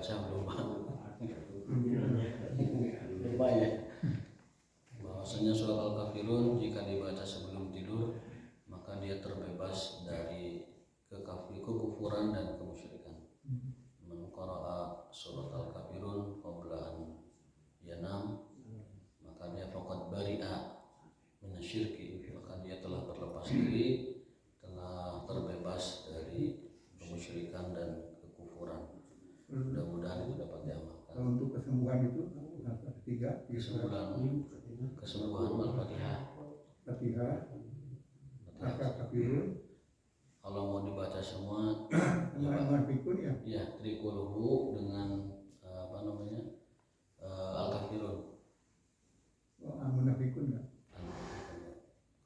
dibaca lupa ya. Bahwasanya surat Al-Kafirun jika dibaca sebelum tidur maka dia terbebas dari kekufuran dan kemusyrikan. Man qara'a surat Al-Kafirun qabla an yanam maka dia faqad bari'a minasyirki, maka dia telah terlepas diri, telah terbebas dari kemusyrikan dan kekufuran. Mudah-mudahan itu dapat diamalkan. Untuk kesembuhan itu tiga kesembuhan Al-Fatihah. Al-Kafirun. Kalau mau dibaca semua, Al-Munafiqun ya. Ya, Triqulhu dengan Al-Kafirun. Al-Munafiqun ya.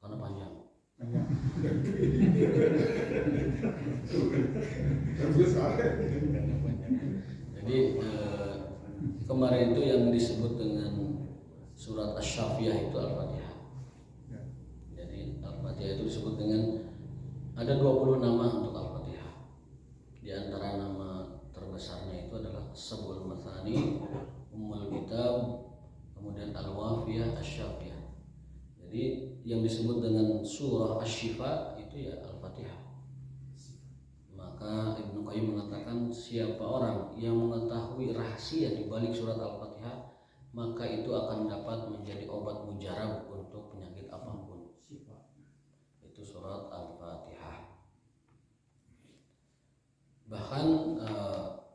Karena panjang. Jadi kemarin itu yang disebut dengan surat Asy-Syafiyah itu Al-Fatihah. Jadi Al-Fatihah itu disebut dengan ada 20 nama untuk Al-Fatihah. Di antara nama terbesarnya itu adalah Sab'ul Mathani, Ummul Kitab, kemudian Al-Wafiyah, Asy-Syafiyah. Jadi yang disebut dengan surah Asy-Syifa itu ya Al-Fatihah. Maka Ibnu Qayyim mengatakan siapa orang yang mengetahui rahasia di balik surat Al-Fatihah maka itu akan dapat menjadi obat mujarab untuk penyakit apapun. Itu surat Al-Fatihah. Bahkan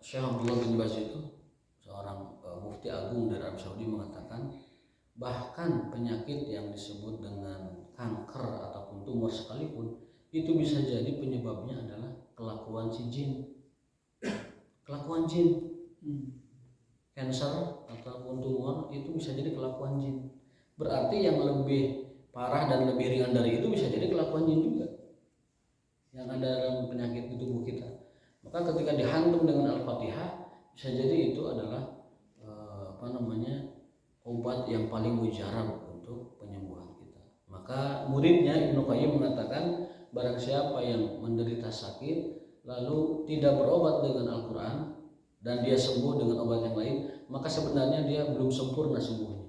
Syekh Abdullah bin Baz itu seorang mufti agung dari Arab Saudi mengatakan bahkan penyakit yang disebut dengan kanker ataupun tumor sekalipun itu bisa jadi penyebabnya adalah kelakuan si jin. Kelakuan jin. Kanker ataupun tumor itu bisa jadi kelakuan jin. Berarti yang lebih parah dan lebih ringan dari itu bisa jadi kelakuan jin juga yang ada dalam penyakit di tubuh kita. Maka ketika dihantam dengan Al-Fatihah bisa jadi itu adalah obat yang paling mujarab untuk penyembuhan kita. Maka muridnya Ibnu Qayyim mengatakan barang siapa yang menderita sakit lalu tidak berobat dengan Al-Quran dan dia sembuh dengan obat yang lain, maka sebenarnya dia belum sempurna sembuhnya.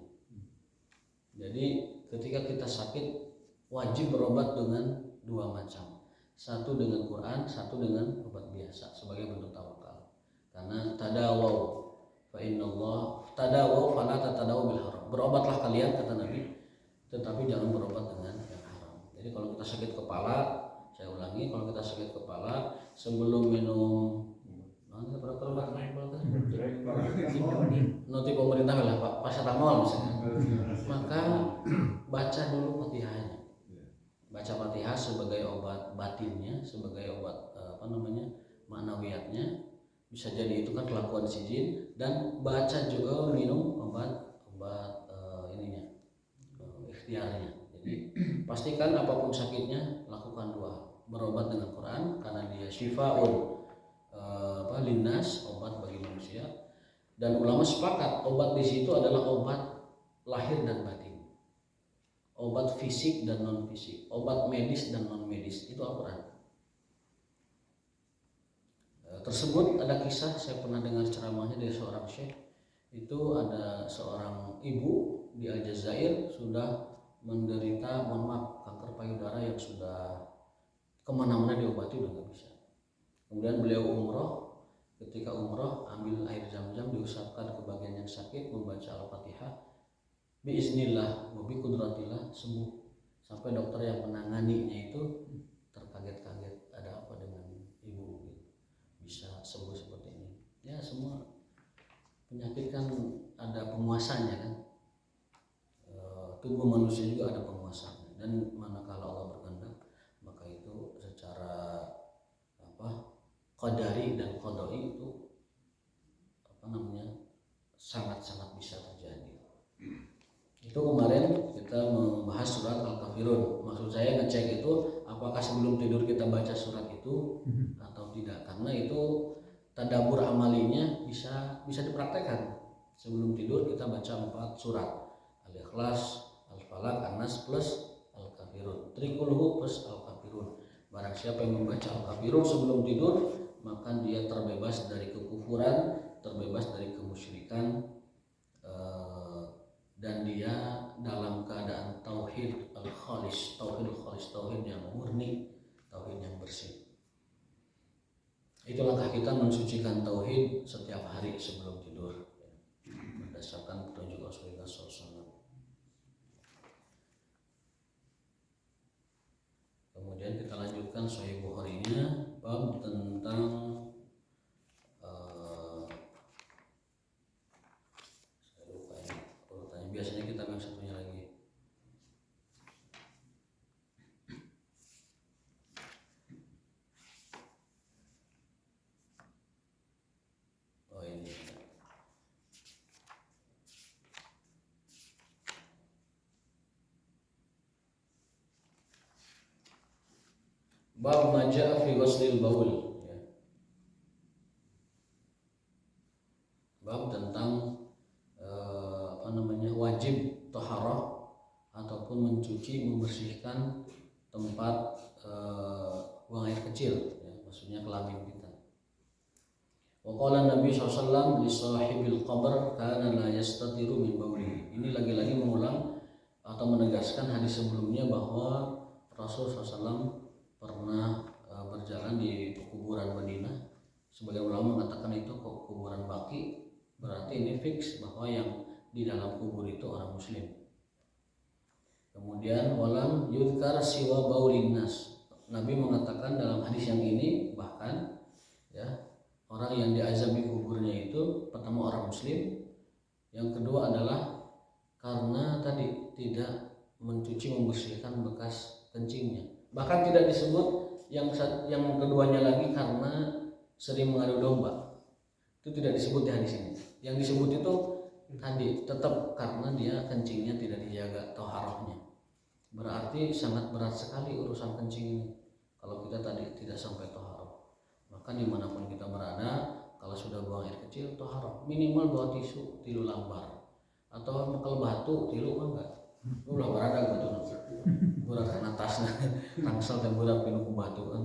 Jadi ketika kita sakit wajib berobat dengan dua macam, satu dengan Quran, satu dengan obat biasa sebagai bentuk tawakal. Karena tadawau fa innallah tadawau fala tatadawu bil haram. Berobatlah kalian kata Nabi, tetapi jangan berobat dengan yang haram. Jadi kalau kita sakit kepala, saya ulangi, kalau kita sakit kepala sebelum minum noti pemerintah lah Pak, paracetamol misalnya, maka baca dulu Fatihahnya. Baca Fatihah sebagai obat batinnya, sebagai obat maknawiyatnya. Bisa jadi itu kan kelakuan si jin, dan baca juga minum obat ikhtiarnya. Jadi pastikan apapun sakitnya lakukan dua, berobat dengan Quran karena dia syifaun linnas, obat bagi manusia. Dan ulama sepakat obat di situ adalah obat lahir dan batin, obat fisik dan non fisik, obat medis dan non medis, itu Al-Quran. Tersebut ada kisah, saya pernah dengar ceramahnya dari seorang syekh. Itu ada seorang ibu di Aljazair sudah menderita kanker payudara yang sudah kemana-mana diobati udah nggak bisa. Kemudian beliau umroh, ketika umroh ambil air zam-zam diusapkan ke bagian yang sakit, membaca Al-Fatihah, biiznillah wa biqudratillah sembuh. Sampai dokter yang menanganinya itu terkaget-kaget, ada apa dengan ibu bisa sembuh seperti ini. Ya semua penyakit kan ada penguasanya kan. Tubuh manusia juga ada penguasanya, dan manakala Allah berkehendak maka itu secara qadari dan qadai itu sangat-sangat bisa terjadi. Itu kemarin kita membahas surat Al-Kafirun. Maksud saya ngecek itu apakah sebelum tidur kita baca surat itu atau tidak, karena itu tadabbur amalinya bisa dipraktekkan. Sebelum tidur kita baca 4 surat, Al-Ikhlas, Al-Falaq, An-Nas plus Al-Kafirun, Triqulhu plus Al-Kafirun. Barang siapa yang membaca Al-Kafirun sebelum tidur maka dia terbebas dari kekufuran, terbebas kemusyrikan, dan dia dalam keadaan tauhid al-khalis, tauhid yang murni, tauhid yang bersih. Itu langkah kita mensucikan tauhid setiap hari sebelum tidur, berdasarkan petunjuk Rasulullah SAW. Kemudian kita lanjutkan Sahih Bukhari-nya, bab tentang saya lupa ya urutannya. Biasanya kita yang satunya lagi. Oh ini. Bab ma jaa fi ghuslil baul, ya. Bab tentang wajib taharah ataupun mencuci, membersihkan tempat buang air kecil, ya, maksudnya kelamin kita. Wa qala Nabi SAW li sahibil qabr kana la yastatiru min bauli. Ini lagi-lagi mengulang atau menegaskan hadis sebelumnya bahwa Rasul SAW pernah berjalan di kuburan Madinah. Sebagian ulama mengatakan itu kuburan Baqi, berarti ini fix bahwa yang di dalam kubur itu orang muslim. Kemudian walam yudhkar siwa baulin nas. Nabi mengatakan dalam hadis yang ini bahkan, ya, orang yang diazab di kuburnya itu pertama orang muslim, yang kedua adalah karena tadi tidak mencuci, membersihkan bekas kencingnya. Bahkan tidak disebut yang keduanya lagi karena sering mengadu domba. Itu tidak disebut di hadis ini. Yang disebut itu tadi tetap karena dia kencingnya tidak dijaga taharahnya. Berarti sangat berat sekali urusan kencing ini kalau kita tadi tidak sampai taharah. Maka dimanapun kita berada, kalau sudah buang air kecil taharah, minimal bawa tisu 3 lembar atau kalau batu 3 enggak. Ulah berada batu berat kan atasnya rangsel dan berat pinu batu kan.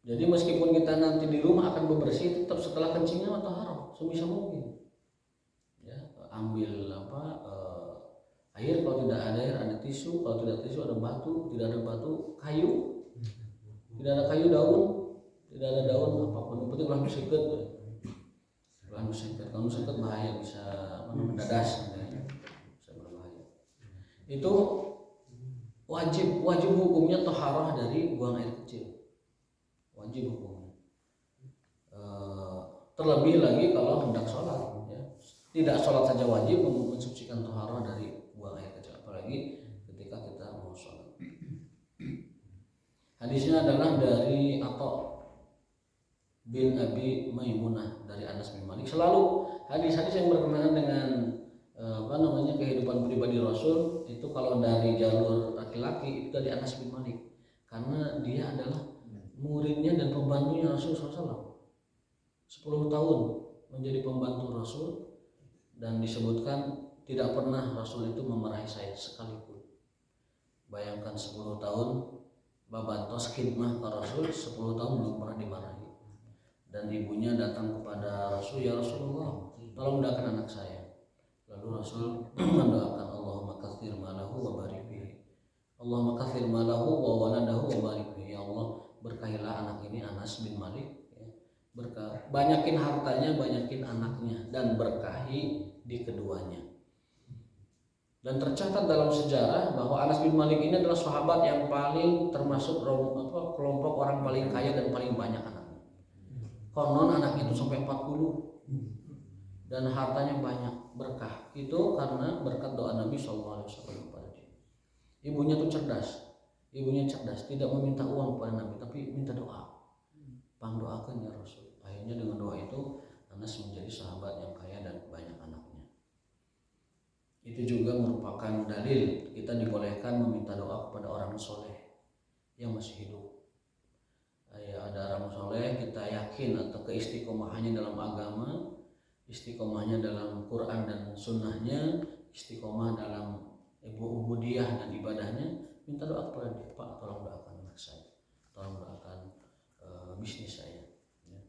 Jadi meskipun kita nanti di rumah akan bebersih, tetap setelah kencingnya taharah sebisa mungkin. Ya, ambil air, kalau tidak ada air ada tisu, kalau tidak tisu ada batu, tidak ada batu kayu, tidak ada kayu daun, tidak ada daun apapun, yang penting ulah seket. Ulah seket, kalau seket bahaya bisa mendadas, ya. Bisa berbahaya. Itu wajib hukumnya taharah dari buang air kecil. Wajib hukumnya. Terlebih lagi kalau hendak sholat, ya. Tidak sholat saja wajib mensucikan taharah dari buang air kecil, apalagi ketika kita mau sholat. Hadisnya adalah dari Atha bin Abi Maimunah dari Anas bin Malik. Selalu hadis-hadis yang berkenaan dengan kehidupan pribadi Rasul itu kalau dari jalur laki-laki itu dari Anas bin Malik, karena dia adalah muridnya dan pembantunya Rasul SAW. 10 tahun menjadi pembantu Rasul, dan disebutkan tidak pernah Rasul itu memarahi saya sekalipun. Bayangkan 10 tahun babantos khidmah ke Rasul, 10 tahun belum pernah dimarahi. Dan ibunya datang kepada Rasul, ya Rasulullah, tolong doakan anak saya. Lalu Rasul mendoakan, Allahumma katsir malahu wa barik fihi. Allahumma katsir malahu wa waladahu wa barik fihi. Ya Allah, berkahilah anak ini, Anas bin Malik, ya. Banyakin hartanya, banyakin anaknya, dan berkahi di keduanya. Dan tercatat dalam sejarah bahwa Anas bin Malik ini adalah sahabat yang paling termasuk kelompok orang paling kaya dan paling banyak anaknya. Konon anaknya itu sampai 40 dan hartanya banyak, berkah. Itu karena berkat doa Nabi SAW kepada dia. Ibunya tuh cerdas. Ibunya cerdas, tidak meminta uang kepada Nabi, tapi minta doa. Pangdoakan ya Rasul. Akhirnya dengan doa itu Anas menjadi sahabat yang kaya dan banyak anaknya. Itu juga merupakan dalil kita dibolehkan meminta doa kepada orang soleh yang masih hidup. Ya, ada orang soleh, kita yakin atau keistiqomahannya dalam agama, istiqomahnya dalam Quran dan sunnahnya, istiqomah dalam ubudiyah dan ibadahnya, minta doa kepada dia, Pak tolong doakan anak saya, tolong doakan bisnis saya, ya.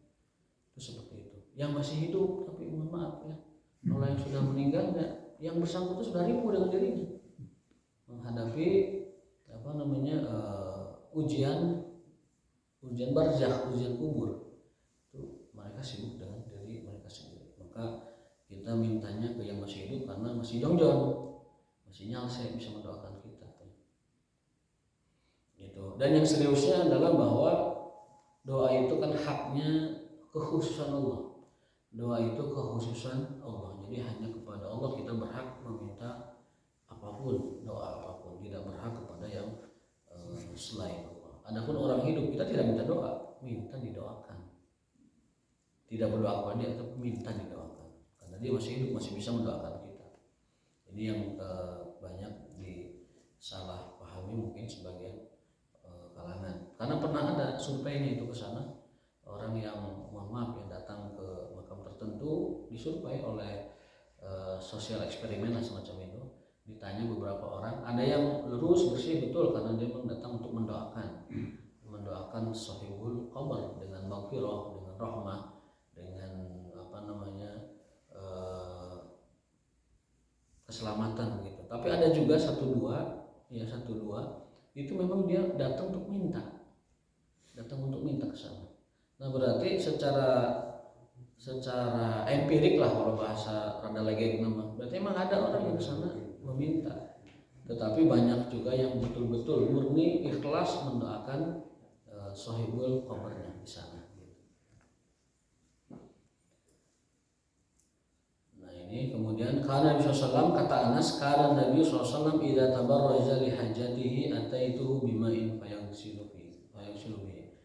Itu seperti itu. yang masih hidup, tapi mohon maaf ya, kalau yang sudah meninggal yang bersangkutan sudah ripuh dengan dirinya menghadapi ujian barzakh, ujian kubur. Itu mereka sibuk dengan diri mereka sendiri. Maka kita mintanya ke yang masih hidup karena masih jongjon, masih nyalse, bisa mendoakan kita. Gitu. Dan yang seriusnya adalah bahwa doa itu kan haknya kekhususan Allah. Doa itu kekhususan Allah. Jadi hanya kepada Allah kita berhak meminta apapun, doa apapun. Tidak berhak kepada yang selain Allah. Adapun orang hidup kita tidak minta doa, minta didoakan. Tidak berdoa kepada dia, tapi minta didoakan. Karena dia masih hidup, masih bisa mendoakan kita. Ini yang banyak disalah pahami mungkin sebagian kalangan. Karena pernah ada surveinya itu ke sana, orang yang mohon maaf yang datang ke makam tertentu disurvei oleh sosial eksperimen lah semacam itu. Ditanya beberapa orang, ada yang lurus bersih betul karena dia memang datang untuk mendoakan sahibul qabr dengan maghfirah, dengan rahmah, dengan keselamatan gitu. Tapi ada juga satu dua itu memang dia datang untuk minta ke sana. Nah berarti secara empirik lah kalau bahasa rada legend nama, berarti memang ada orang yang ke sana meminta. Tetapi banyak juga yang betul-betul murni ikhlas mendoakan sahibul qabrnya di sana. Nah ini kemudian karena Nabi SAW, kata Anas, karena Nabi SAW idza tabarraja li hajatihi ataituhu bima'in fayaghsilu bihi.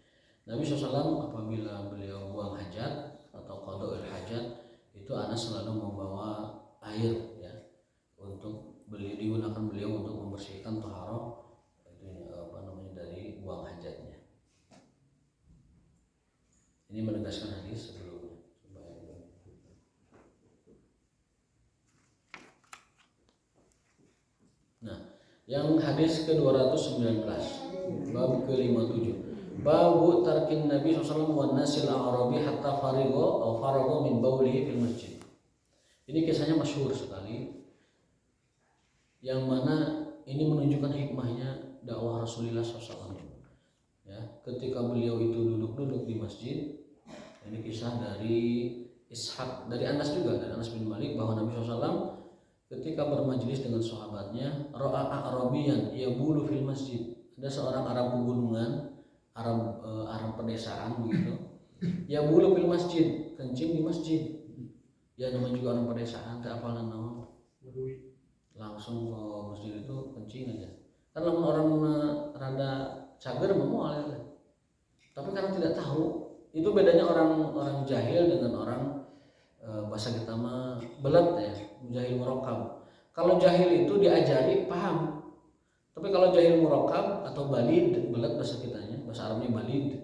Nabi SAW apabila beliau buang hajat atau qada'ul hajat, itu Anas selalu membawa air ya untuk digunakan beliau untuk membersihkan taharah dari buang hajatnya. Ini menegaskan hadis sebelumnya. Nah, yang hadis ke-219 bab ke-57, babu tarkin Nabi SAW wa nasil a'rabi hatta farago min baulihi fil masjid. Ini kisahnya masyhur sekali, yang mana ini menunjukkan hikmahnya dakwah Rasulullah SAW. Ya, ketika beliau itu duduk-duduk di masjid, ini kisah dari Ishaq, dari Anas juga, dari Anas bin Malik, bahwa Nabi SAW ketika bermajlis dengan sahabatnya, ra'a a'rabiyan yabulu fil masjid. Ada seorang Arab pegunungan, Arab pedesaan begitu. Yabulu fil masjid, kencing di masjid. Ya namanya juga orang pedesaan, tak apalan naon. Langsung ke masjid itu kencing aja. Karena orang rada cager memual ya. Tapi karena tidak tahu, itu bedanya orang jahil dengan orang bahasa kita mah belat ya, jahil murakkab. Kalau jahil itu diajari paham. Tapi kalau jahil murakkab atau balid, belat bahasa kitanya, bahasa Arabnya balid,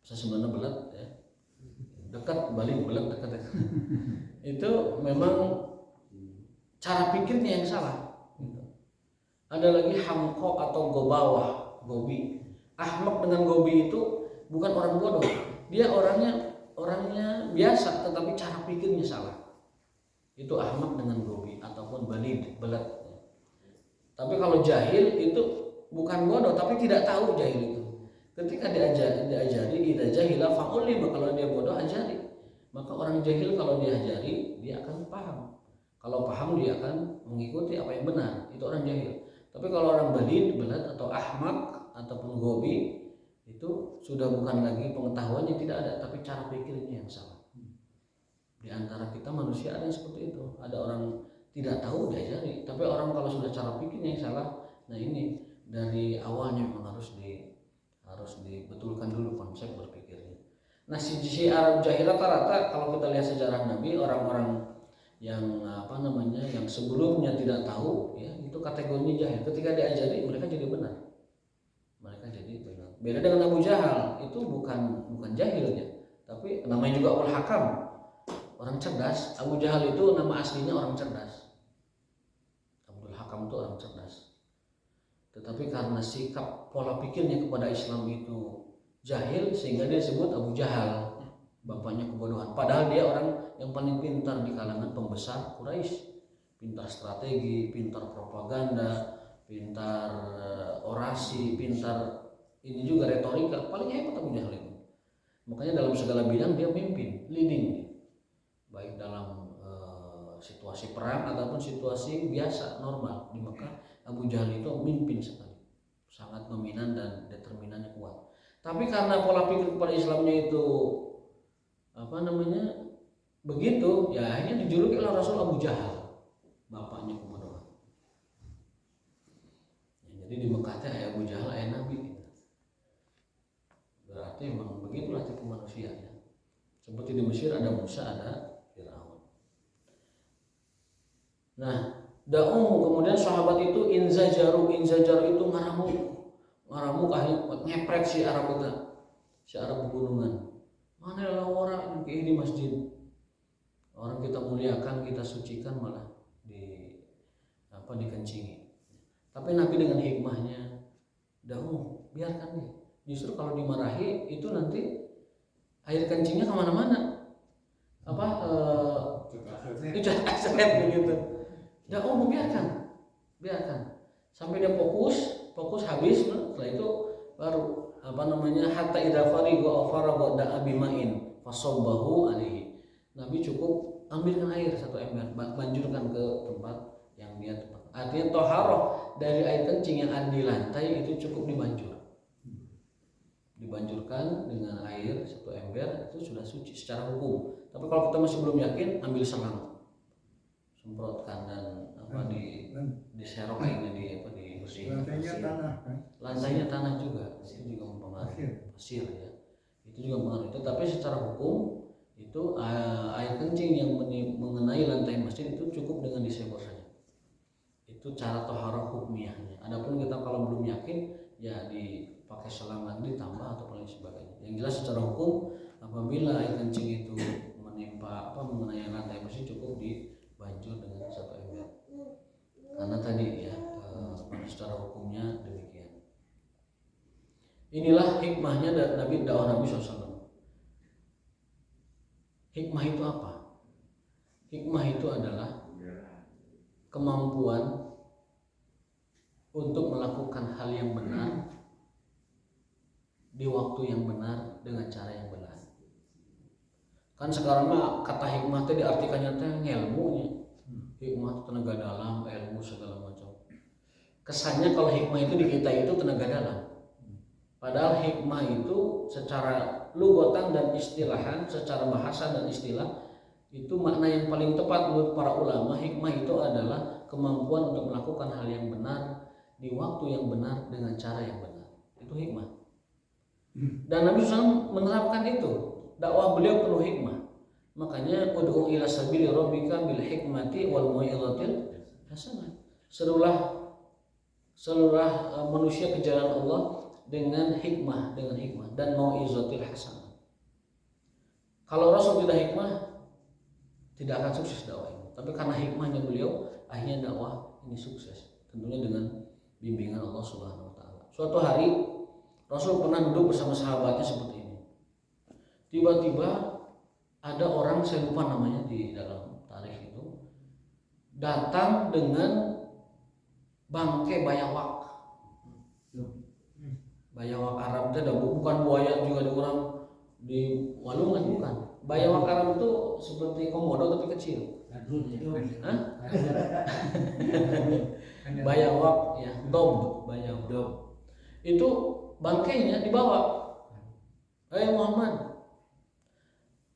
bahasa Sundanya belat ya. Dekat, balid, belat dekat ya. Itu memang cara pikirnya yang salah. Ada lagi hamko atau gobawah, gobi. Ahmak dengan gobi itu bukan orang bodoh, dia orangnya biasa, tetapi cara pikirnya salah. Itu ahmak dengan gobi ataupun balid, belat. Tapi kalau jahil itu bukan bodoh, tapi tidak tahu jahil itu. Ketika diajari, idza jahila fa'ulim, kalau dia bodoh ajari. Maka orang jahil kalau diajari dia akan paham. Kalau paham dia akan mengikuti apa yang benar. Itu orang jahil. Tapi kalau orang balid, belat atau ahmak ataupun gobi, itu sudah bukan lagi pengetahuannya tidak ada, tapi cara pikirnya yang salah. Di antara kita manusia ada yang seperti itu. Ada orang tidak tahu diajari, tapi orang kalau sudah cara pikirnya yang salah, nah ini dari awalnya memang harus dibetulkan dulu konsep berpikirnya. Nah si Arab jahil rata-rata kalau kita lihat sejarah Nabi, orang-orang yang yang sebelumnya tidak tahu ya, itu kategorinya jahil. Ketika diajari mereka jadi benar. Beda dengan Abu Jahal, itu bukan jahilnya, tapi namanya juga Ul Hakam, orang cerdas. Abu Jahal itu nama aslinya orang cerdas. Abdul Hakam itu orang cerdas. Tetapi karena sikap pola pikirnya kepada Islam itu jahil, sehingga dia disebut Abu Jahal. bapaknya kebodohan. Padahal dia orang yang paling pintar di kalangan pembesar Quraisy, pintar strategi, pintar propaganda, pintar orasi, pintar ini juga retorika. Paling hebat Abu Jahal itu. Makanya dalam segala bidang dia mimpin, leading, baik dalam situasi perang ataupun situasi biasa normal di Mekah. Abu Jahal itu mimpin sekali, sangat dominan dan determinannya kuat. Tapi karena pola pikir kepada Islamnya itu begitu, ya akhirnya dijuluki oleh Rasul Abu Jahal, bapaknya kebodohan. Ya, jadi di Mekah teh Abu Jahal ayah Nabi gitu. Berarti memang begitulah tipe manusianya. Seperti di Mesir ada Musa, ada Firaun. Nah, kemudian sahabat itu inzajaru itu ngaramuk akhirnya ngeprek si Arab pegunungan. Mana lah orang di masjid, orang kita muliakan, kita sucikan malah dikencingi. Tapi Nabi dengan hikmahnya, biarkan nih. Justru kalau dimarahi itu nanti air kencingnya kemana-mana, itu asret begitu. Biarkan sampai dia fokus habis. Setelah itu baru hatta idza faraga da'a bima'in fasabbahu alaihi. Nabi cukup ambilkan air satu ember, banjurkan ke tempat yang dia tempat. Artinya toharoh dari air kencing yang ada di lantai itu cukup dibanjurkan dengan air satu ember, itu sudah suci secara hukum. Tapi kalau kita masih belum yakin, ambil selang, semprotkan dan diserok airnya dibersihkan. Lantainya tanah juga, itu juga mempengaruhi. Pasir ya, itu juga mempengaruhi. Tapi secara hukum itu air kencing yang mengenai lantai masjid itu cukup dengan disebor saja. Itu cara toharoh hukmiyahnya. Adapun kita kalau belum yakin, ya dipakai selang lagi ditambah atau lain sebagainya. Yang jelas secara hukum, apabila air kencing itu mengenai lantai masjid cukup dibanjur dengan satu ember. Karena tadi ya secara hukumnya demikian. Inilah hikmahnya dari dakwah Nabi SAW. Hikmah itu apa? Hikmah itu adalah kemampuan untuk melakukan hal yang benar di waktu yang benar dengan cara yang benar. Kan sekarang mah kata hikmah itu diartikannya teh ilmunya. Hikmah itu tenaga dalam, ilmu segala macam. Kesannya kalau hikmah itu di kita itu tenaga dalam. Padahal hikmah itu secara lugatan dan istilahan, secara bahasa dan istilah, itu makna yang paling tepat menurut para ulama. Hikmah itu adalah kemampuan untuk melakukan hal yang benar di waktu yang benar dengan cara yang benar. Itu hikmah. Dan Nabi SAW menerapkan itu. Dakwah beliau penuh hikmah. Makanya ud'u ila sabili rabbika bil hikmati wal mau'izatil hasanah. Seluruh manusia ke jalan Allah dengan hikmah dan mau'izatil hasanah. Kalau Rasul tidak hikmah, tidak akan sukses dakwah ini. Tapi karena hikmahnya beliau, akhirnya dakwah ini sukses. Tentunya dengan bimbingan Allah Subhanahu wa taala. Suatu hari Rasul pernah duduk bersama sahabatnya seperti ini. Tiba-tiba ada orang, saya lupa namanya di dalam tarikh itu, datang dengan bangkai bayawak. Bayawak Arab itu bukan buaya juga di orang di Walungan, bukan. Bayawak Arab itu seperti komodo tapi kecil. Bayawak ya, bayawak. Itu bangkainya dibawa. Muhammad,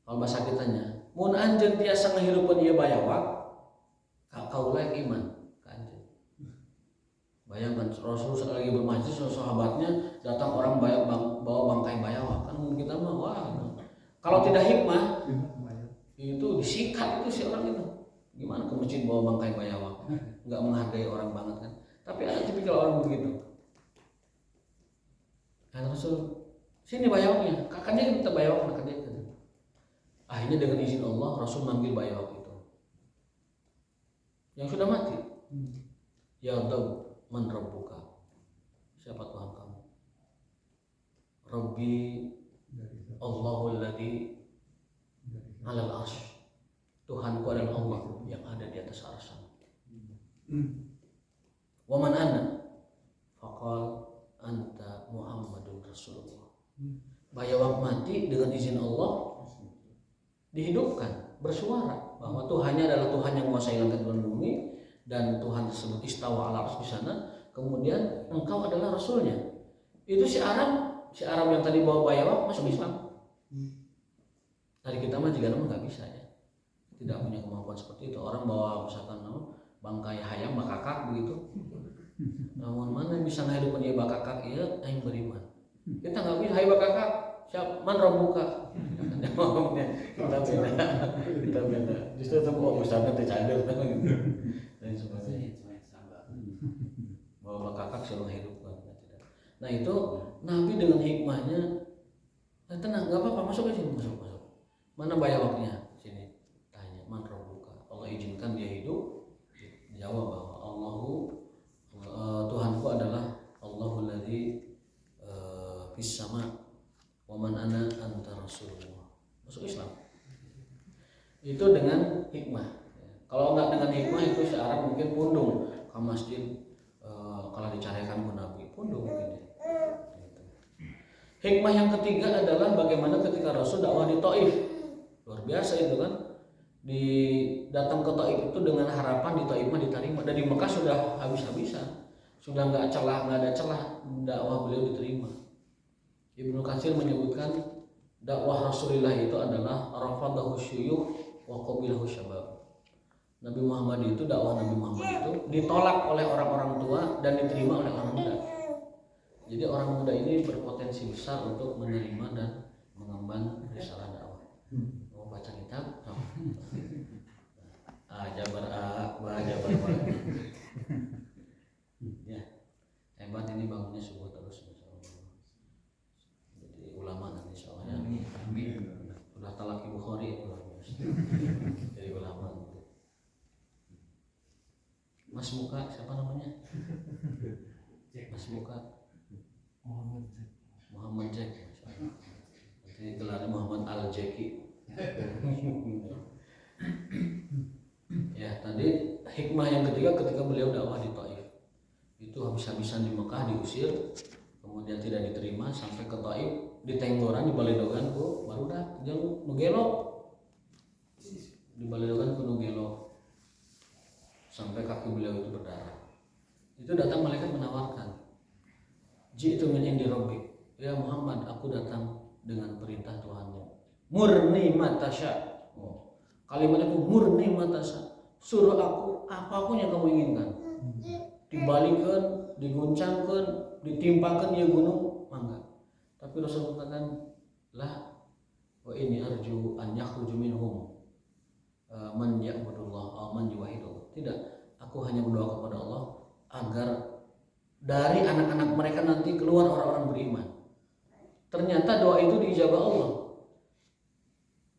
kalau bahasa kitanya, mun anjeun tiasa ngahirupkeun ieu bayawak, kaula iman ka anjeun. Bayangkan Rasul lagi bermajlis sama sahabatnya, datang orang bawa bangkai bayawak. Kan kita mah wah. Kalau tidak hikmah, itu disikat itu si orang itu. Gimana ke masjid bawa bangkai bayawak? Enggak menghargai orang banget kan. Tapi ada tipikal orang begitu. Kata Rasul, sini bayawaknya, kakaknya kita bayawak kakaknya. Akhirnya dengan izin Allah Rasul manggil bayawak itu yang sudah mati. Ya Rabb, man rabbuka? Siapa Tuhan kamu? Rabbi Allahul ladzi alal arsy. Tuhanku adalah Allah yang ada di atas arsy. Wa man ana? Faqal anta Muhammadun Rasulullah. Bayawak mati dengan izin Allah dihidupkan, bersuara bahwa Tuhannya adalah Tuhan yang menguasai langit dan bumi, dan Tuhan tersebut istawa ala arsy di sana. Kemudian engkau adalah Rasulnya. Itu si Arab yang tadi bawa bayawak masuk Islam. Hari kita mah juga nggak bisa ya, tidak punya kemampuan seperti itu. Orang bawa misalkan bangkai hayam bakakak begitu, namun mana bisa ngahidupkan dia bakakak, iya aing beriman. Kita nggak bisa hayam bakakak, siap man robuka. kita beda. Justru itu kok ustaznya tercadir dan sebagainya. Bawa bakakak selalu hidupkan. Nah itu Nabi dengan hikmahnya, tenang nggak apa-apa, masuk ke sini, masuk. Mana bayawaknya? Sini tanya man robuka. Allah izinkan dia hidup. Jawab bahwa Tuhanku adalah Allahul ladzi fis sama wa man ana anta Rasulullah. Masuk Islam. Itu dengan hikmah. Kalau enggak dengan hikmah itu syarat mungkin pundung ke masjid, kalau dicarikan ke Nabi pundung mungkin. Hikmah yang ketiga adalah bagaimana ketika Rasul dakwah di Taif. Luar biasa itu kan. Datang ke Taif itu dengan harapan di Taif mah diterima, dan di Mekah sudah habis-habisan, sudah nggak ada celah dakwah beliau diterima. Ibnu Katsir menyebutkan dakwah Rasulullah itu adalah rafadahu syuyukh wa qabilahu syabab. Nabi Muhammad itu, dakwah Nabi Muhammad itu ditolak oleh orang-orang tua dan diterima oleh orang muda. Jadi orang muda ini berpotensi besar untuk menerima dan mengemban risalah dakwah. Mau baca kitab? Jabar A, Jabar B. Ya, hebat ini bangunnya subuh terus, insyaallah. Jadi ulama nanti soalnya. Udah talaki Bukhari itu luar biasa. Jadi ulama. Mas Muka, siapa namanya? Mas Muka. Muhammad Jack. Nanti gelarnya Muhammad Al-Jaki. Ya, tadi hikmah yang ketiga ketika beliau dakwah di Taif. Itu habis-habisan di Mekah diusir, kemudian tidak diterima sampai ke Taif, di Tenggoran, di Baledogan ku barudak jeung Nugelo. Di Baledogan ku Nugelo. Sampai kaki beliau itu berdarah. Itu datang malaikat menawarkan, "Ji'tu min indi rabbik." Ya Muhammad, aku datang dengan perintah Tuhanmu. Murni matasya. Kalimat itu murni matasya. Suruh aku apapun yang kamu inginkan. Dibalikan, diguncangkan, ditimpakan ya gunung, mangga. Tapi Rasul mengatakan, "La wa ini arju an yakhruju minhum man ya'budullah aw man yuwahhidullah." Tidak, aku hanya berdoa kepada Allah agar dari anak-anak mereka nanti keluar orang-orang beriman. Ternyata doa itu diijabah Allah.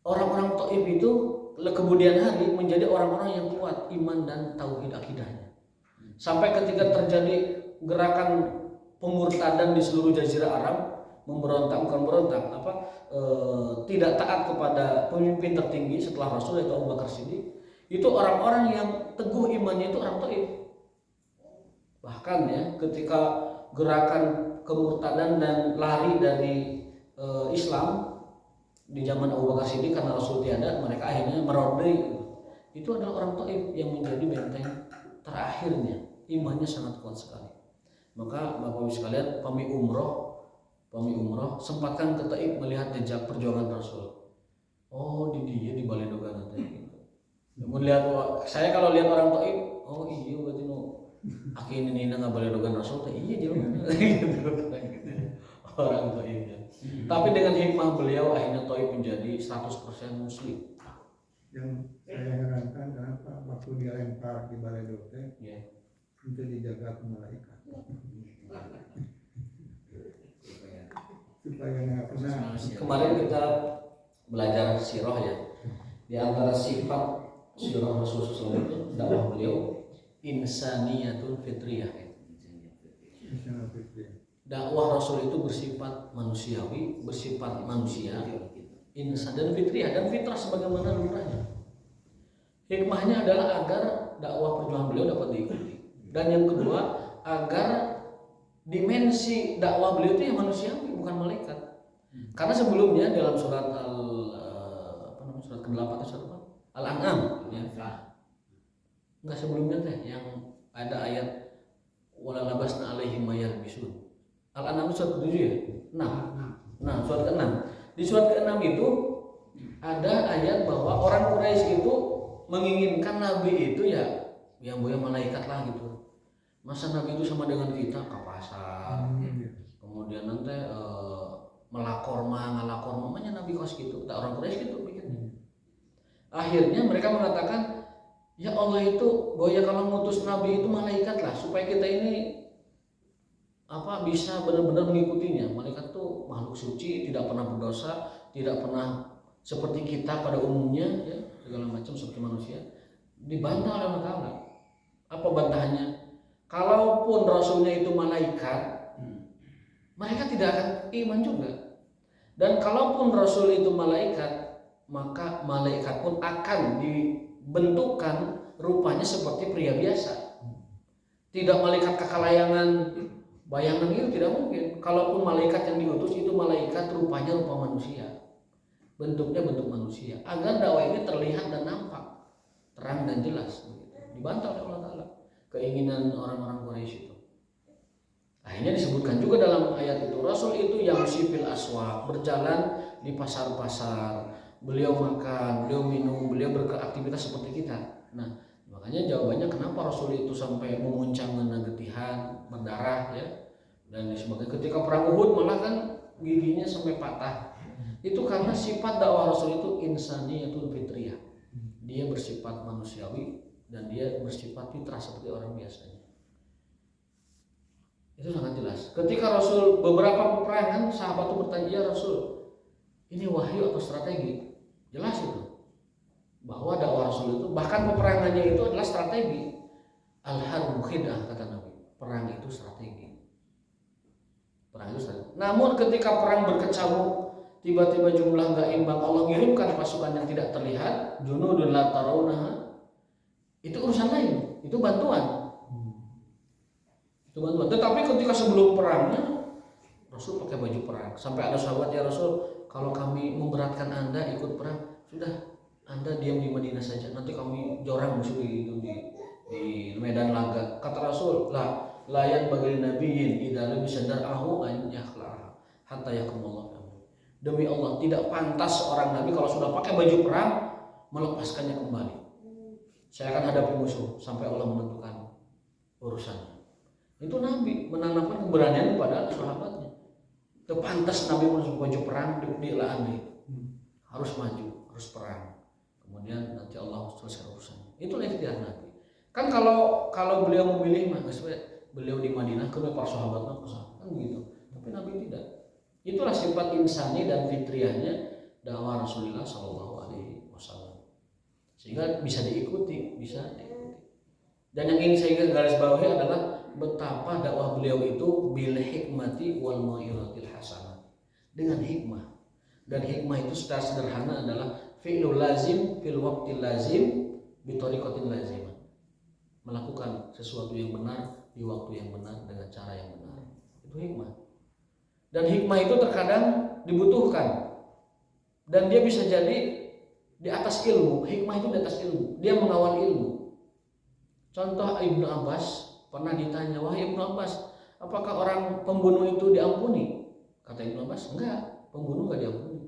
Orang-orang Taif itu kemudian hari menjadi orang-orang yang kuat iman dan tauhid akidahnya. Sampai ketika terjadi gerakan pemurtadan di seluruh jazirah Arab, tidak taat kepada pemimpin tertinggi setelah Rasul, yaitu Abu Bakar Siddiq. Itu orang-orang yang teguh imannya itu orang Taif. Bahkan ya, ketika gerakan kemurtadan dan lari dari Islam di zaman Abu Bakar Siddiq karena Rasul tiada, mereka akhirnya merodai. Itu adalah orang Taif yang menjadi benteng terakhirnya, imannya sangat kuat sekali. Maka Bapak Ibu sekalian, pami umroh sempatkan ke Taif melihat jejak perjuangan Rasul. Oh, di Baledogan nanti gitu. Melihat, saya kalau lihat orang Taif, oh iya berarti akhirnya ini nggak Baledogan Rasul, iya jalan orang Taif. Tapi dengan hikmah beliau akhirnya Taif menjadi 100% muslim. Yang saya herankan kenapa waktu dia lempar di Baledogan itu dijaga malaikat. Supaya nggak pernah. Kemarin kita belajar sirah ya. Di antara sifat sirah Rasulullah SAW itu dakwah beliau insaniyatun fitriyah. Dakwah Rasul itu bersifat manusiawi, bersifat manusia, insan dan fitriyah dan fitrah sebagaimana lumrahnya. Hikmahnya adalah agar dakwah perjuangan beliau dapat diikuti. Dan yang kedua, agar dimensi dakwah beliau itu yang manusiawi, bukan malaikat. Karena sebelumnya dalam surat surat ke-8 atau surat apa? Al-An'am ya. Enggak sebelumnya teh yang ada ayat wala labasna alaihim mayalbisun. Al-An'am surat ke-7 ya? 6. Nah, surat ke-6. Di surat ke-6 itu ada ayat bahwa orang Quraisy itu menginginkan nabi itu ya yang malaikat lah gitu. Masa nabi itu sama dengan kita ke pasar. Kemudian nanti ngalakor mamanya nabi kos gitu. Tak orang Quraisy gitu pikirnya. Akhirnya mereka mengatakan, ya Allah itu bahwa ya kalau ngutus nabi itu malaikat lah supaya kita ini bisa benar-benar mengikutinya. Malaikat tuh makhluk suci, tidak pernah berdosa, tidak pernah seperti kita pada umumnya ya, segala macam seperti manusia. Dibantah oleh Allah Ta'ala. Apa bantahannya? Kalaupun rasulnya itu malaikat, mereka tidak akan iman juga. Dan kalaupun rasul itu malaikat, maka malaikat pun akan dibentukkan rupanya seperti pria biasa. Tidak malaikat kekalayangan bayangan itu tidak mungkin. Kalaupun malaikat yang diutus itu malaikat rupanya rupa manusia, bentuknya bentuk manusia, agar dakwah ini terlihat dan nampak terang dan jelas. Dibantah oleh Allah Ta'ala keinginan orang-orang Quraisy itu. Akhirnya disebutkan juga dalam ayat itu, Rasul itu yang sipil aswaq, berjalan di pasar-pasar, beliau makan, beliau minum, beliau beraktivitas seperti kita. Nah, makanya jawabannya kenapa Rasul itu sampai memuncang getihan, berdarah ya, dan sebagainya. Ketika perang Uhud malah kan giginya sampai patah. Itu karena sifat dakwah Rasul itu insaniyatul fitriyah. Dia bersifat manusiawi dan dia bersifat fitrah seperti orang biasanya. Itu sangat jelas. Ketika Rasul beberapa peperangan, sahabat itu bertanya, ya Rasul, ini wahyu atau strategi? Jelas itu bahwa dakwah Rasul itu, bahkan peperangannya itu adalah strategi. Al-harbu khidah, kata Nabi. Perang itu strategi. Perang itu strategi. Namun ketika perang berkecamuk, tiba-tiba jumlah nggak imbang, Allah ngirimkan pasukan yang tidak terlihat, junudun la tarawnaha, itu urusan lain, itu bantuan. Itu bantuan. Tetapi ketika sebelum perangnya, Rasul pakai baju perang. Sampai ada sahabat, ya Rasul, kalau kami memberatkan Anda ikut perang, sudah Anda diam di Madinah saja. Nanti kami jorang musuh di medan laga. Kata Rasul, layan bagi nabiyin idza labisa dar'ahu an yakhlaha hatta yakumullah. Demi Allah, tidak pantas seorang nabi kalau sudah pakai baju perang melepaskannya kembali. Saya akan hadapi musuh sampai Allah menentukan urusannya. Itu nabi menanamkan keberanian kepada sahabatnya. Itu pantas nabi masuk baju perang dilaani. Harus maju, harus perang. Kemudian nanti Allah selesai urusannya. Itulah ikhtiar nabi. Kan kalau beliau memilih mah beliau di Madinah kedua para sahabatnya kan begitu. Tapi nabi tidak. Itulah sifat insani dan fitriyahnya dakwah Rasulullah SAW. Sehingga bisa diikuti. Dan yang ingin saya garis bawahi adalah betapa dakwah beliau itu bil hikmati wal mau'izatil hasanah, dengan hikmah. Dan hikmah itu secara sederhana adalah fi'lul lazim fil waqtil lazim bi tariqatin lazimah. Melakukan sesuatu yang benar di waktu yang benar dengan cara yang benar. Itu hikmah. Dan hikmah itu terkadang dibutuhkan. Dan dia bisa jadi di atas ilmu. Hikmah itu di atas ilmu. Dia mengawal ilmu. Contoh Ibnu Abbas pernah ditanya, wahai Ibnu Abbas, apakah orang pembunuh itu diampuni? Kata Ibnu Abbas, enggak, pembunuh enggak diampuni.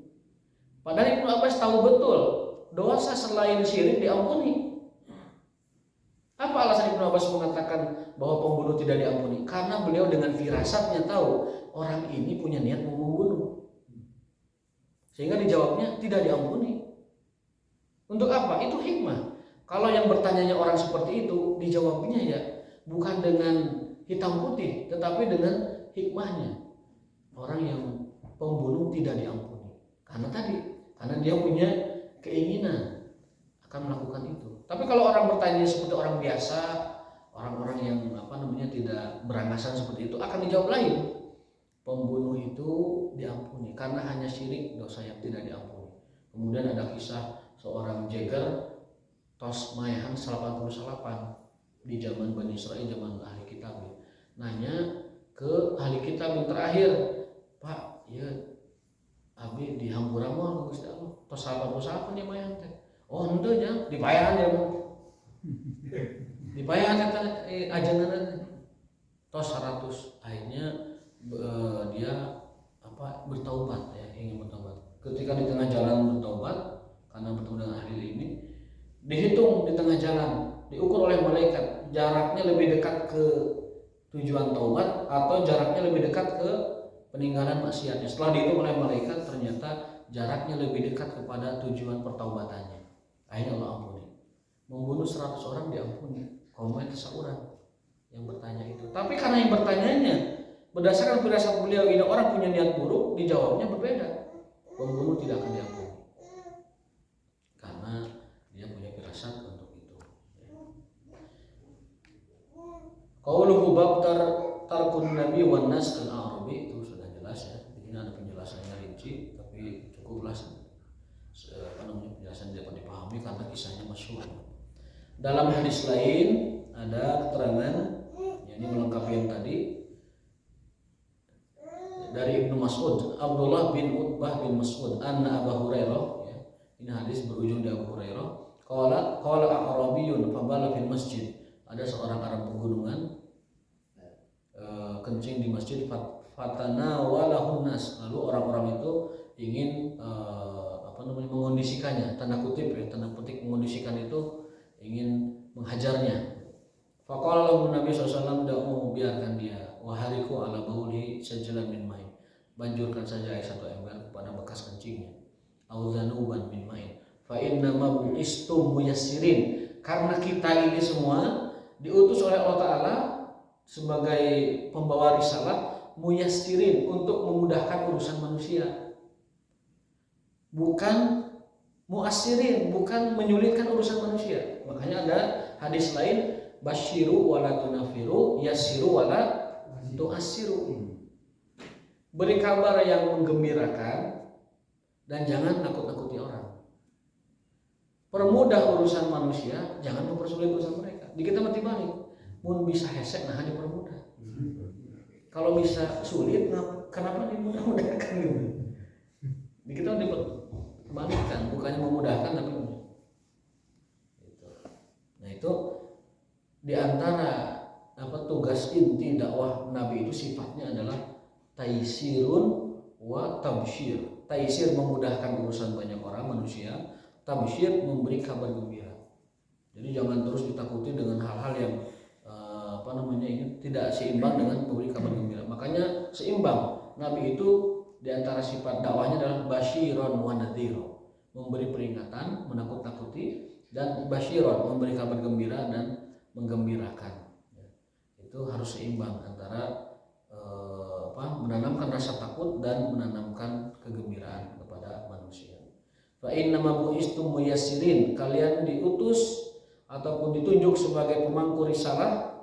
Padahal Ibnu Abbas tahu betul dosa selain syirik diampuni. Apa alasan Ibnu Abbas mengatakan bahwa pembunuh tidak diampuni? Karena beliau dengan firasatnya tahu orang ini punya niat mau membunuh. Sehingga dijawabnya tidak diampuni. Untuk apa? Itu hikmah. Kalau yang bertanyanya orang seperti itu, dijawabnya ya bukan dengan hitam putih, tetapi dengan hikmahnya. Orang yang pembunuh tidak diampuni. Karena dia punya keinginan akan melakukan itu. Tapi kalau orang bertanya seperti orang biasa, orang-orang yang tidak beranggasan seperti itu, akan dijawab lain. Pembunuh itu diampuni karena hanya syirik dosa yang tidak diampuni. Kemudian ada kisah seorang jeger tos mayahan 88 di zaman Bani Israel, zaman ahli kitab. Nanya ke ahli kitab yang terakhir, Pak, ya abi di hampura mah Gusti Allah tos 88 nih mayahan teh. Oh henteu nya dipayahan ya mah. Dipayahan eta ajengan tos 100. Akhirnya dia bertaubat ya, ingin bertaubat. Ketika di tengah jalan bertaubat karena bertemu dengan ahli ini, dihitung di tengah jalan, diukur oleh malaikat jaraknya lebih dekat ke tujuan taubat atau jaraknya lebih dekat ke peninggalan maksiatnya. Setelah dihitung oleh malaikat ternyata jaraknya lebih dekat kepada tujuan pertaubatannya. Akhirnya Allah ampuni. Membunuh 100 orang diampuni. Komen seseorang yang bertanya itu. Tapi karena yang bertanyanya berdasarkan firasat beliau ini orang punya niat buruk, dijawabnya berbeda. Pembunuh tidak akan diampuni karena dia punya firasat untuk itu. Qauluhu bab tarkun nabi wan nas al-arabi itu sudah jelas ya. Ini ada penjelasannya rinci tapi cukuplah penjelasan dapat dipahami karena kisahnya masyhur. Dalam hadis lain ada keterangan ini melengkapi yang tadi dari Ibnu Mas'ud, Abdullah bin Utbah bin Mas'ud, anna Abu Hurairah ya. Ini hadis berujung di Abu Hurairah. Qala A'rabiyyun fabala fil masjid. Ada seorang Arab pegunungan kencing di masjid fatana walahun nas. Lalu orang-orang itu ingin mengondisikannya, tanda kutip ya, tanda petik mengondisikan itu ingin menghajarnya. Faqala lahu Nabi SAW, da'u biarkan dia, wahariku ala bauli sajalan min main. Banjurkan saja air satu ember kepada bekas kencingnya. Auzanuban min main. Fa inna ma buistum muyassirin. Karena kita ini semua diutus oleh Allah Ta'ala sebagai pembawa risalah muyassirin, untuk memudahkan urusan manusia. Bukan muassirin, bukan menyulitkan urusan manusia. Makanya ada hadis lain, basyiru wala tunafiru, yassiru wala tuassiru. Beri kabar yang menggembirakan dan jangan nakut-nakuti orang. Permudah urusan manusia, jangan mempersulit urusan mereka. Di kita mati balik. Mun bisa hesek nah dipermudah. Kalau bisa sulit, kenapa dimudah-mudahkan gitu? Di kita diperbalikkan, bukannya memudahkan tapi nah itu diantara tugas inti dakwah Nabi itu sifatnya adalah taisirun wa tabsyir. Taisir memudahkan urusan banyak orang manusia, tabsyir memberi kabar gembira. Jadi jangan terus ditakuti dengan hal-hal yang ini tidak seimbang dengan memberi kabar gembira. Makanya seimbang. Nabi itu diantara sifat dakwahnya adalah basyiron wa nadhiro, memberi peringatan, menakut-nakuti, dan basyiron, memberi kabar gembira dan menggembirakan. Itu harus seimbang antara menanamkan rasa takut dan menanamkan kegembiraan kepada manusia. Fa inna ma buistum muyassirin, kalian diutus ataupun ditunjuk sebagai pemangku risalah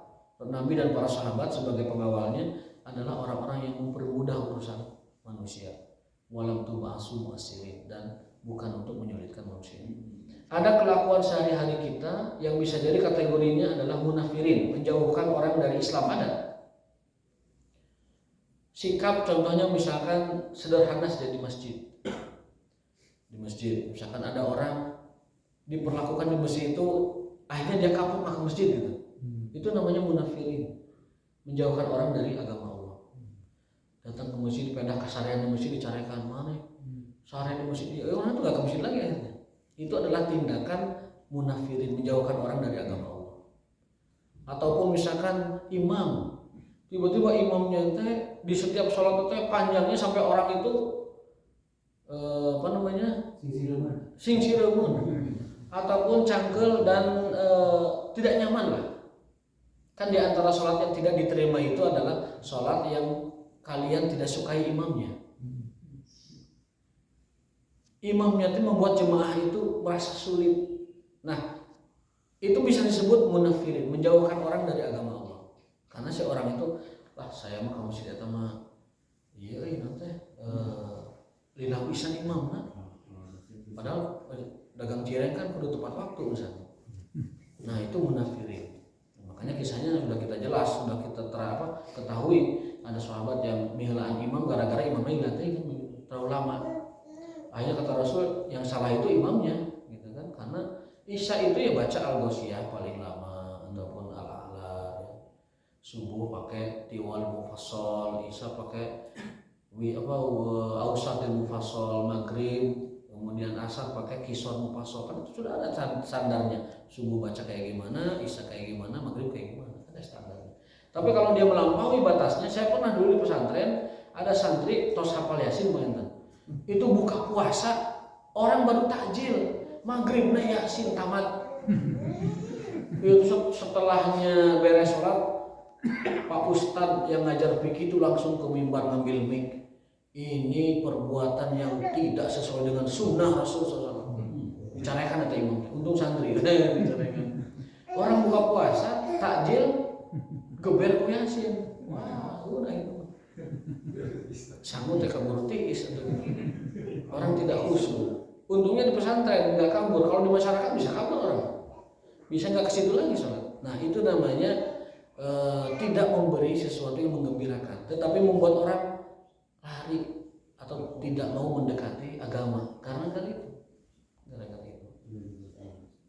Nabi dan para sahabat sebagai pengawalnya adalah orang-orang yang mempermudah urusan manusia. Walam tuba'asu mu'assirin, dan bukan untuk menyulitkan manusia. Ada kelakuan sehari-hari kita yang bisa jadi kategorinya adalah munafirin, menjauhkan orang dari Islam. Ada sikap, contohnya misalkan sederhana saja di masjid. Di masjid, misalkan ada orang diperlakukan di masjid itu akhirnya dia kapok ke masjid gitu. Itu namanya munafirin, menjauhkan orang dari agama Allah. Datang ke masjid, pindah ke sarean di masjid, dicarikan mana sarean di masjid, orang itu gak ke masjid lagi akhirnya. Itu adalah tindakan munafirin, menjauhkan orang dari agama Allah. Ataupun misalkan imam, tiba-tiba imamnya di setiap sholat itu panjangnya sampai orang itu singsiremun ataupun cangkel dan tidak nyaman lah. Kan di antara sholat yang tidak diterima itu adalah sholat yang kalian tidak sukai imamnya. Imamnya itu membuat jemaah itu merasa sulit. Nah, itu bisa disebut munafirin, menjauhkan orang dari agama Allah. Karena seorang itu, saya mah kamu sih datang mah, iya nanti lillah pisan imam nah. Padahal dagang cireng kan kudu tepat waktu misalnya. Nah itu munafirin. Makanya kisahnya sudah kita jelas, sudah kita ketahui ada sahabat yang mihlaan imam gara-gara imamnya terlalu lama. Akhirnya kata Rasul yang salah itu imamnya, gitu kan? Karena Isya itu ya baca al-Ghasyiyah paling lama ataupun al-A'la. Subuh pakai tiwal mufassal, Isya pakai ausatil mufassal, maghrib kemudian asar pakai kisor mufassal. Kan itu sudah ada standarnya. Subuh baca kayak gimana, Isya kayak gimana, maghrib kayak gimana, ada standarnya. Tapi kalau dia melampaui batasnya, saya pernah dulu di pesantren ada santri tos hafal Yasin itu buka puasa orang baru takjil maghrib Yasin tamat. Itu setelahnya beres sholat Pak Ustadz yang ngajar fikih itu langsung ke mimbar ngambil mic. Ini perbuatan yang tidak sesuai dengan sunnah Rasulullah SAW. Bicarakan atau imam. Untung santri. Bicarakan. Orang buka puasa takjil geber ku Yasin. Wah, udah itu. Sanggup teh kabur tiis. Orang tidak khusyuk. Untungnya di pesantren nggak kabur. Kalau di masyarakat bisa kabur orang. Bisa nggak ke situ lagi sholat. Nah itu namanya tidak memberi sesuatu yang menggembirakan, tetapi membuat orang lari atau tidak mau mendekati agama karena itu.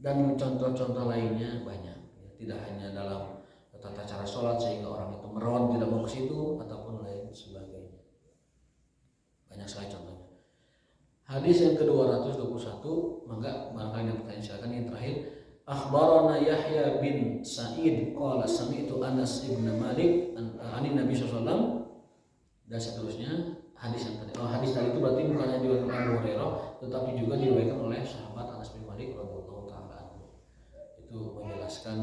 Dan contoh-contoh lainnya banyak, tidak hanya dalam tata cara sholat sehingga orang itu meron tidak mau ke situ ataupun lain sebagainya. Banyak sekali contohnya. Hadis yang ke-221, maka barangkali yang bertanya silakan. Yang terakhir, akhbarana Yahya bin Sa'id qala sami'tu Anas ibn Malik ani Nabi SAW, dan seterusnya. Hadis yang tadi, hadis tadi itu berarti bukan hanya diriwayatkan oleh Abu Hurairah, tetapi juga diriwayatkan oleh sahabat Anas bin Malik radhiyallahu taala anhu. Itu menjelaskan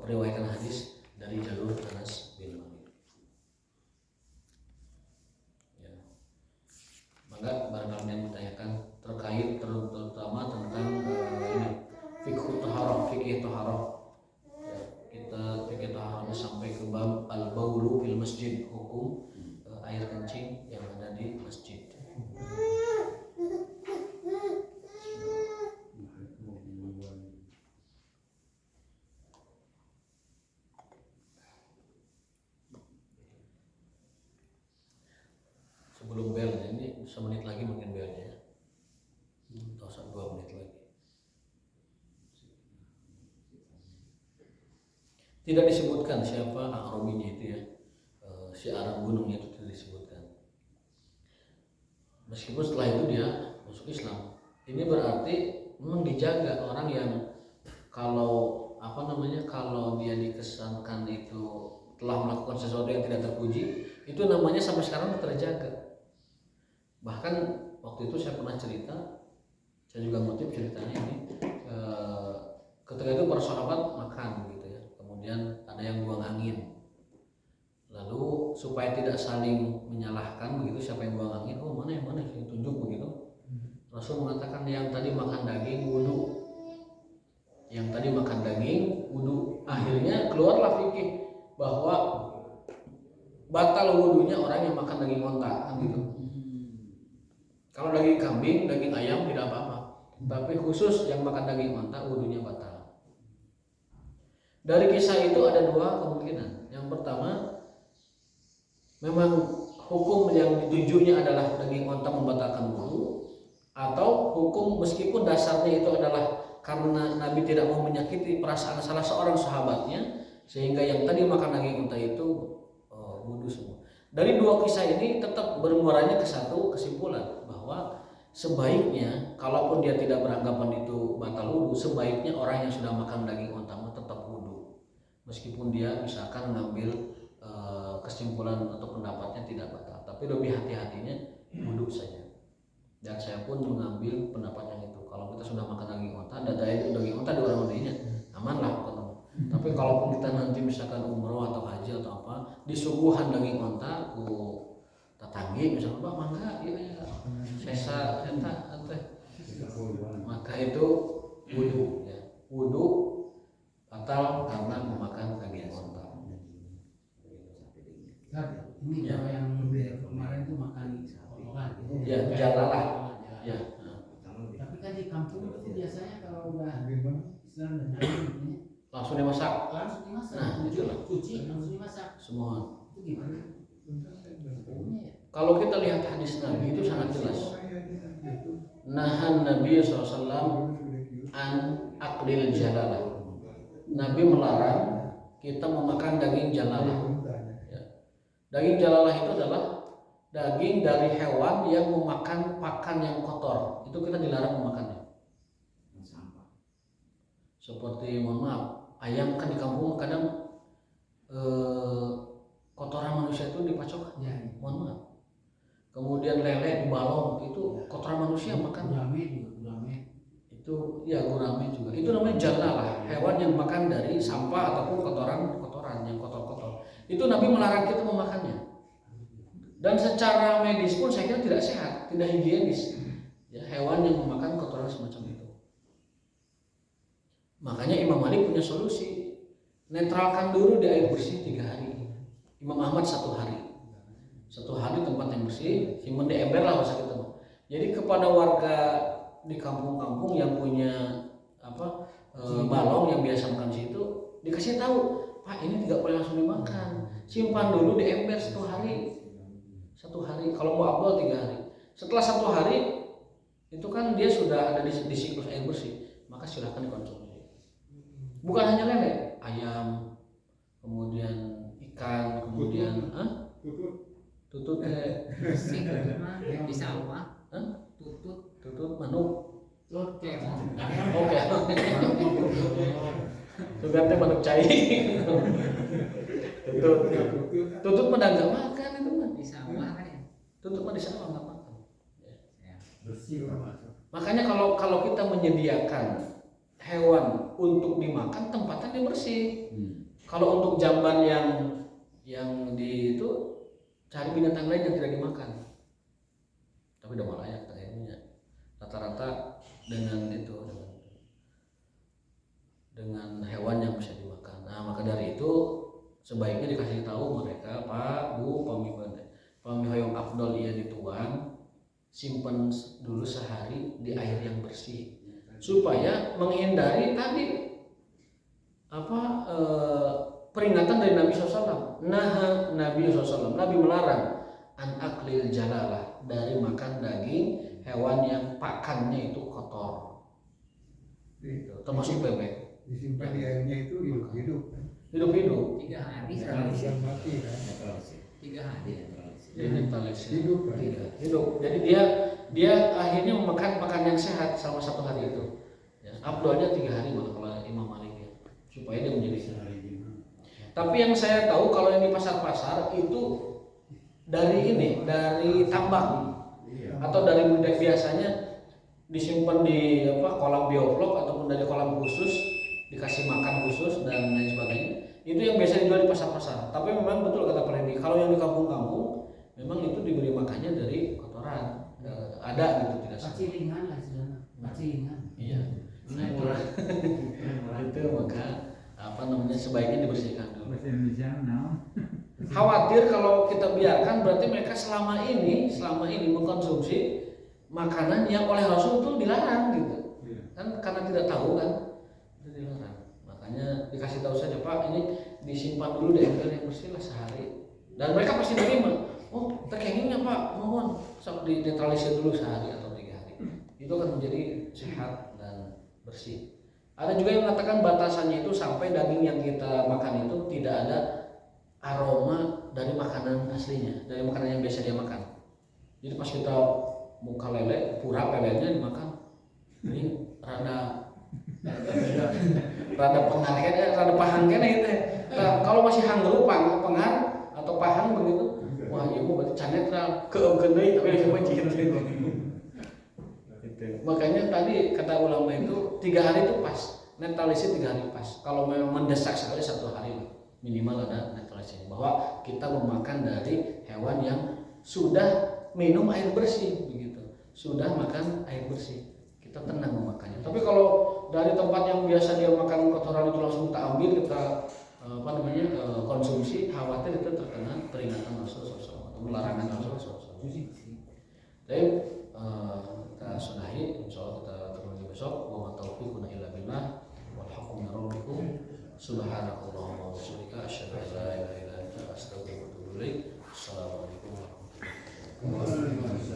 periwayatan hadis dari jalur Anas bin Malik. Ya. Maka barangkali yang ditanyakan terkait terutama tentang ini fikih taharah. Ya, kita fikih taharahnya sampai ke bab al-baulu fil masjid, hukum air kencing yang ada di masjid. Sebelum bel, ini semenit lagi mungkin belnya ya. Atau 2 menit lagi. Tidak disebutkan siapa Arabinya itu ya, si Arab gunungnya itu tidak disebutkan. Meskipun setelah itu dia masuk Islam. Ini berarti memang dijaga orang yang kalau kalau dia dikesankan itu telah melakukan sesuatu yang tidak terpuji, itu namanya sampai sekarang terjaga. Bahkan waktu itu saya pernah cerita, saya juga ngutip ceritanya ini, ketika itu para sahabat makan gitu ya, kemudian ada yang buang angin. Lalu supaya tidak saling menyalahkan begitu siapa yang buang angin, oh mana yang tunjuk begitu. Rasul mengatakan yang tadi makan daging wudu, yang tadi makan daging wudu. Akhirnya keluarlah fikih bahwa batal wudunya orang yang makan daging onta kan gitu. Kalau daging kambing, daging ayam tidak apa-apa, tapi khusus yang makan daging onta wudunya batal. Dari kisah itu ada 2 kemungkinan. Yang pertama, memang hukum yang ditujunya adalah daging onta membatalkan wudu, atau hukum meskipun dasarnya itu adalah karena Nabi tidak mau menyakiti perasaan salah seorang sahabatnya sehingga yang tadi makan daging onta itu wudu semua. Dari 2 kisah ini tetap bermuaranya ke satu kesimpulan bahwa sebaiknya kalaupun dia tidak beranggapan itu batal wudu, sebaiknya orang yang sudah makan daging onta tetap wudu meskipun dia misalkan ngambil kesimpulan atau pendapatnya tidak batal, tapi lebih hati-hatinya wudu saja. Dan saya pun mengambil pendapat yang itu. Kalau kita sudah makan daging onta, daging onta di orang lainnya aman lah ketemu. Tapi kalaupun kita nanti misalkan umroh atau haji atau apa, disuguhan daging onta ku tatanggi misalnya, Pak mangga ya sesa eta teh, maka itu wudu ya. Wudu batal karena memakan daging onta. Ini kalau yang kemarin itu makan olahan gitu. Ya, jalalah. Ya. Tapi kan di biasanya kalau udah Gimana? Islam dan Nabi langsung dimasak. langsung dimasak, Nah, itulah. cuci langsung dimasak. Semua. Itu gimana? Hukumnya ya. Kalau kita lihat hadis Nabi itu sangat jelas. Nahan Nabi SAW an aklil jalalah. Nabi melarang kita memakan daging jalalah. Ya. Daging jalalah itu adalah daging dari hewan yang memakan pakan yang kotor. Itu kita dilarang memakannya. Seperti mohon maaf, ayam kan di kampung kadang kotoran manusia itu dipacok. Ya. Mohon maaf. Kemudian lele di balong itu kotoran manusia makan. Gurame. Itu ya gurame juga. Itu namanya jalalah, hewan yang makan dari sampah ataupun kotoran yang kotor-kotor. Itu Nabi melarang kita memakannya. Dan secara medis pun saya kira tidak sehat, tidak higienis. Ya, hewan yang memakan kotoran semacam itu. Makanya Imam Malik punya solusi. Netralkan dulu di air bersih 3 hari. Imam Ahmad 1 hari. 1 hari tempat yang bersih, simpan di ember lah bahasa kita. Jadi kepada warga di kampung-kampung yang punya balong yang biasa makan situ, dikasih tahu, Pak ini tidak boleh langsung dimakan. Simpan dulu di ember 1 hari. 1 hari. Kalau mau abdul 3 hari. Setelah 1 hari itu kan dia sudah ada di siklus air bersih, maka silahkan dikonsumsi. Bukan hanya lele, ayam, kemudian ikan, kemudian tutut Bisa apa? tutut manuk. Oke. Oke. Tutut teh manuk cai. Tutut mah enggak makan itu mah. Bisa apa ya? Tutut mah di sawah enggak makan. Bersih lah. Makanya kalau kita menyediakan hewan untuk dimakan, tempatnya yang bersih. Kalau untuk jamban yang di itu cari binatang lain yang tidak dimakan. Tapi udah layak kayaknya. Rata-rata dengan hewan yang bisa dimakan. Nah, maka dari itu sebaiknya dikasih tahu mereka, Pak, Bu, pami hoyong afdol ia dituang, simpan dulu sehari di air yang bersih supaya menghindari tadi peringatan dari Nabi SAW. Nah, Nabi SAW, Nabi melarang an aklil jalalah, dari makan daging hewan yang pakannya itu kotor, termasuk bebek. Disimpan di airnya itu hidup-hidup kan? Hidup-hidup. 3 hari Bukan mati kan? 3 hari. Hidup kan? Hidup. Jadi dia akhirnya memakan pakan yang sehat selama 1 hari itu. Ya, abdulnya 3 hari malah kalau Imam Malik ya, supaya dia menjadi sehat. Tapi yang saya tahu kalau yang di pasar-pasar itu dari tambang atau dari budaya, biasanya disimpan di kolam bioflok ataupun dari kolam khusus, dikasih makan khusus dan lain sebagainya. Itu yang biasa dijual di pasar-pasar. Tapi memang betul kata Pak Hendy, kalau yang di kampung-kampung memang itu diberi makannya dari kotoran. Ada gitu, tidak salah. Pacilingan lah sebenarnya. Pacilingan. Iya. Itu maka sebaiknya dibersihkan dulu. Khawatir kalau kita biarkan berarti mereka selama ini mengkonsumsi makanan yang oleh Rasul itu dilarang gitu. Kan karena tidak tahu kan, itu dilarang. Makanya dikasih tahu saja, Pak, ini disimpan dulu di ember yang bersih lah sehari. Dan mereka pasti menerima. Oh, terkengingnya Pak, mohon dinetralisir dulu sehari atau 3 hari. Itu akan menjadi sehat dan bersih. Ada juga yang mengatakan batasannya itu sampai daging yang kita makan itu tidak ada aroma dari makanan aslinya, dari makanan yang biasa dia makan. Jadi pas kita buka lele, pura lelenya dimakan, ini rada pahang kene itu. Nah, kalau masih hanggeul pengar atau pahang begitu, wah ieu mah berarti can netral, keeukeun deui tapi geus mencit. Makanya tadi kata ulama itu 3 hari itu pas, netralisir 3 hari pas. Kalau memang mendesak sekali 1 hari minimal ada netralisir, bahwa kita memakan dari hewan yang sudah minum air bersih begitu, sudah makan air bersih, kita tenang memakannya. Tapi kalau dari tempat yang biasa dia makan kotoran itu langsung kita ambil, kita konsumsi, khawatir itu terkena peringatan Rasul SAW atau larangan Rasul SAW. Jadi kita sudahi, insya Allah kita terus besok. Wa ma taufiquna illa billah. Wal haqqu min rabbikum. Subhanakallahumma wa bihamdika asyhadu an la ilaha illa anta astaghfiruka wa atubu ilaik. Assalamualaikum warahmatullahi wabarakatuh.